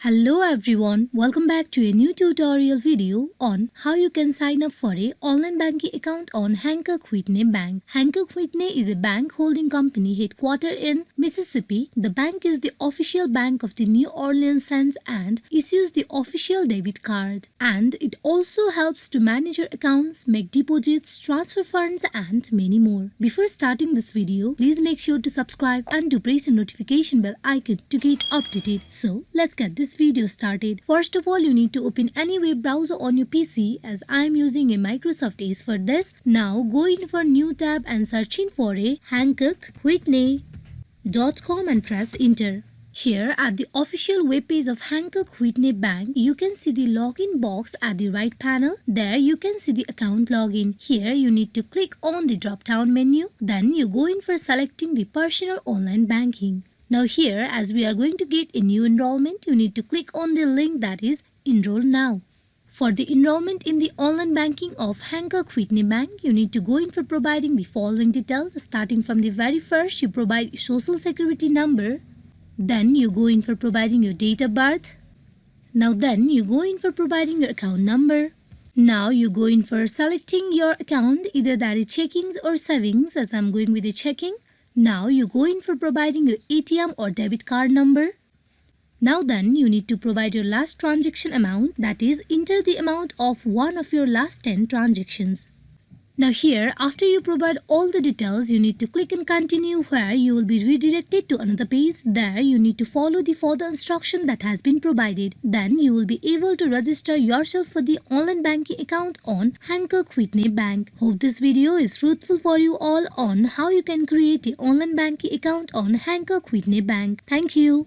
Hello everyone, welcome back to a new tutorial video on how you can sign up for a online banking account on Hancock Whitney Bank. Hancock Whitney is a bank holding company headquartered in Mississippi. The bank is the official bank of the New Orleans Saints and issues the official debit card. And it also helps to manage your accounts, make deposits, transfer funds and many more. Before starting this video, please make sure to subscribe and to press the notification bell icon to get updated. So let's get this video started. First of all, you need to open any web browser on your PC as I am using a Microsoft Edge for this. Now go in for new tab and searching for a HancockWhitney.com and press enter. Here at the official web page of Hancock Whitney Bank, you can see the login box at the right panel. There you can see the account login. Here you need to click on the drop down menu. Then you go in for selecting the personal online banking. Now here, as we are going to get a new enrollment, you need to click on the link that is Enroll Now. For the enrollment in the online banking of Hancock Whitney Bank, you need to go in for providing the following details. Starting from the very first, you provide social security number. Then you go in for providing your date of birth. Then you go in for providing your account number. Now you go in for selecting your account, either that is checkings or savings, as I'm going with a checking. Now you go in for providing your ATM or debit card number. Then you need to provide your last transaction amount, that is enter the amount of one of your last 10 transactions. Now here, after you provide all the details, you need to click and continue, where you will be redirected to another page. There you need to follow the further instruction that has been provided. Then you will be able to register yourself for the online banking account on Hancock Whitney Bank. Hope this video is fruitful for you all on how you can create an online banking account on Hancock Whitney Bank. Thank you.